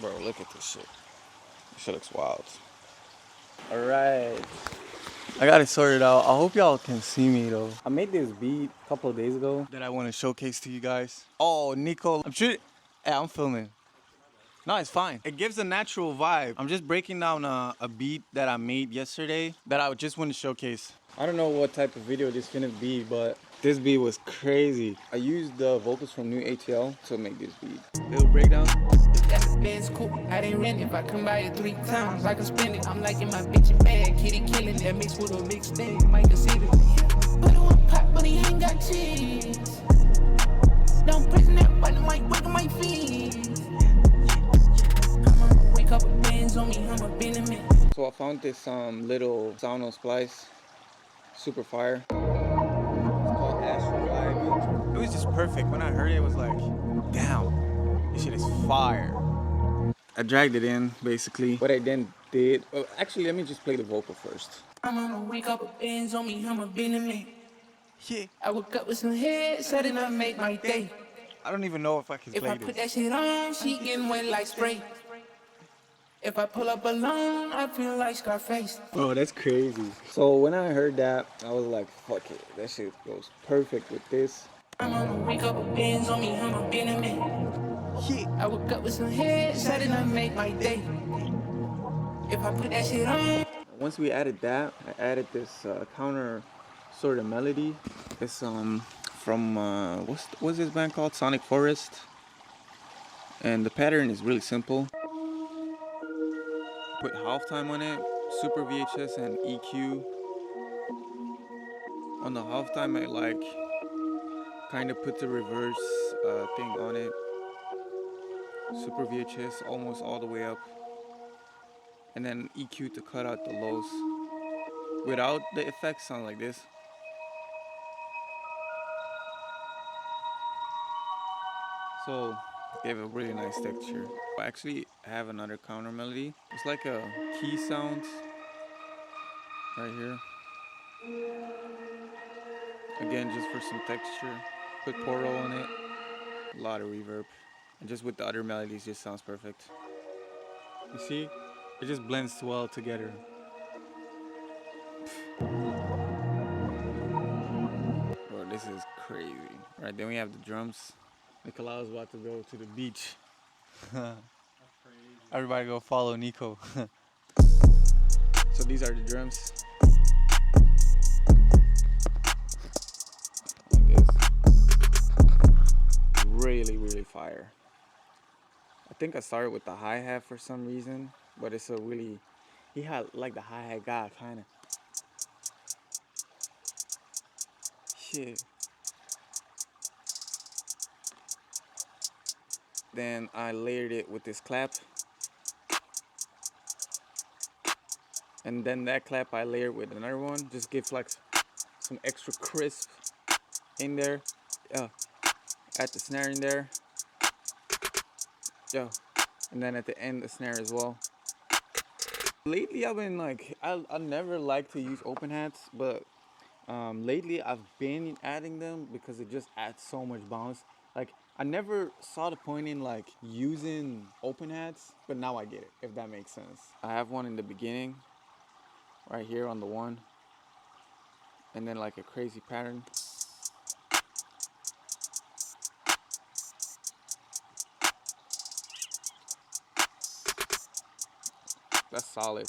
Bro, look at this shit. This shit looks wild. Alright. I got it sorted out. I hope y'all can see me though. I made this beat a couple of days ago that I want to showcase to you guys. Oh, Nico. Hey, I'm filming. No, it's fine. It gives a natural vibe. I'm just breaking down a beat that I made yesterday that I just want to showcase. I don't know what type of video this is gonna be, but this beat was crazy. I used the vocals from NewAtl to make this beat. Little breakdown. That's Benz coupe, I didn't rent it. If I come by it 3 times, I can spend it. I'm liking my bitch in bag, kitty killing that mixed with a mixed thing. Might consider it. But it want pop, but he ain't got cheese. Don't press that button, might wake my feet. Wake up with bands on me, I'm a Benjamin. So I found this little sound on Splice, super fire. It's called Astral Vibe. It was just perfect. When I heard it, it was like, damn, this shit is fire. I dragged it in, basically. What I then did, actually, let me just play the vocal first. I'm gonna wake up with bands on me, I'm a Benjamin. Yeah. I woke up with some head, set it up, make my day. I don't even know if I can If play I put that this. shit on, she getting wet like spray. If I pull up alone, I feel like Scarface. Oh, that's crazy. So when I heard that, I was like, fuck it. That shit goes perfect with this. I'm gonna wake up with bands on me, I'm a Benjamin. Yeah. I woke up with some head, set it up, make my day. If I put that shit on. Once we added that, I added this counter sort of melody. It's from what's this band called? Sonic Forest. And the pattern is really simple. Put halftime on it, super VHS and EQ. On the halftime, I like kind of put the reverse thing on it. Super VHS almost all the way up. And then EQ to cut out the lows. Without the effects, sound like this. So gave a really nice texture. I actually have another counter melody. It's like a key sound right here. Again, just for some texture. Put Poro on it. A lot of reverb. And just with the other melodies, just sounds perfect. You see? It just blends well together. Bro, this is crazy. Alright, then we have the drums. Nicolau's about to go to the beach. Everybody go follow Nico. So these are the drums. Like this. Really, really fire. I think I started with the hi-hat for some reason, but it's a really, he had like the hi-hat guy kinda. Shit. Then I layered it with this clap. And then that clap I layered with another one. Just give like some extra crisp in there. Add the snare in there. And then at the end the snare as well. Lately I've been like, I never like to use open hats, but lately I've been adding them because it just adds so much bounce. Like, I never saw the point in like using open hats, but now I get it, if that makes sense. I have one in the beginning, right here on the one, and then like a crazy pattern. That's solid.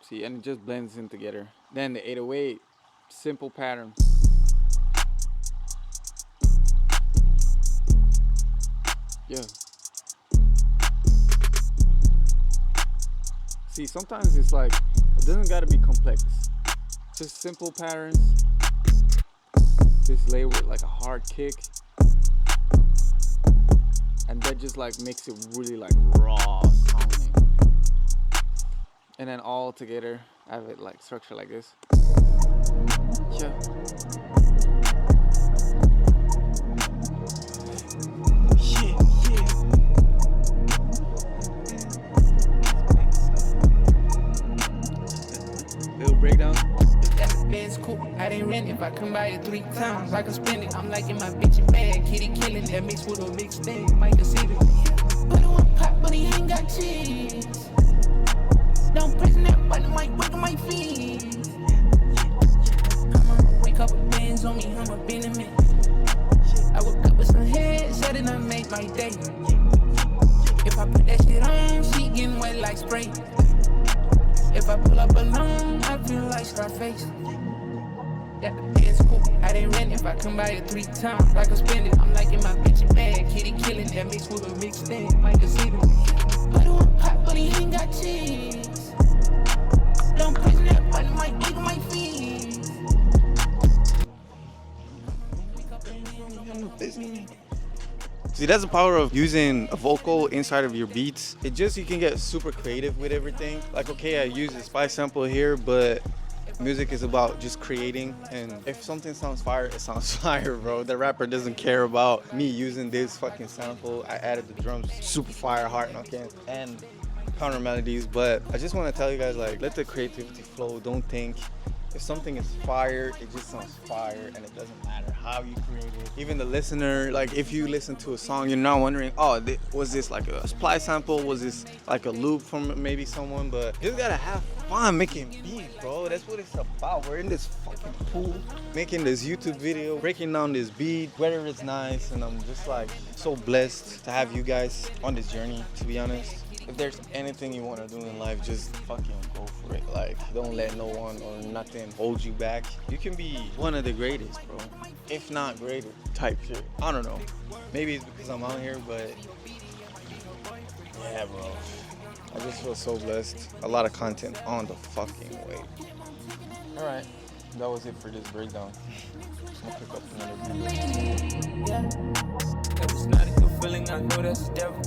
See, and it just blends in together. Then the 808, simple pattern. Yeah. See, sometimes it's like, it doesn't gotta be complex. Just simple patterns. Just lay with like a hard kick. And that just like makes it really like raw sounding. And then all together, I have it like structured like this. Yeah. Little breakdown. That's Benz coupe, I didn't rent it. If I come by it 3 times, I can spend it. I'm like in my bitch bag, kitty killing that mix with a mixed thing. Might consider. Put it on pop, but he ain't got cheese. Don't press that button, might wiggle my feet. I'ma wake up with bands on me, I'm a Benjamin. I woke up with some head, said it done made my day. If I put that shit on, she getting wet like spray. If I pull up alone, I feel like Scarface. Yeah, it's cool. I didn't rent if I come by it 3 times, like I spend it. I'm like in my bitch bag, kitty killing that mix with a mixed thing. Might consider. Put it on pop, but he ain't got cheese. Don't push that button, might wiggle my feet. See, that's the power of using a vocal inside of your beats. It just, you can get super creative with everything. Like, okay, I use a spy sample here, but music is about just creating, and if something sounds fire, it sounds fire, bro. The rapper doesn't care about me using this fucking sample. I added the drums, super fire, hard knocking, and counter melodies. But I just want to tell you guys, like, let the creativity flow. Don't think. If something is fire, it just sounds fire, and it doesn't matter how you create it. Even the listener, like, if you listen to a song, you're not wondering, oh, was this like a supply sample? Was this like a loop from maybe someone? But you just gotta have fun making beats, bro. That's what it's about. We're in this fucking pool, making this YouTube video, breaking down this beat. Weather is nice, and I'm just like so blessed to have you guys on this journey, to be honest. If there's anything you want to do in life, just fucking go for it. Like, don't let no one or nothing hold you back. You can be one of the greatest, bro. If not greater, type shit. I don't know. Maybe it's because I'm out here, but yeah, bro. I just feel so blessed. A lot of content on the fucking way. All right, that was it for this breakdown. I'll pick up another video. Yeah. It was not a good feeling, I know that's the devil.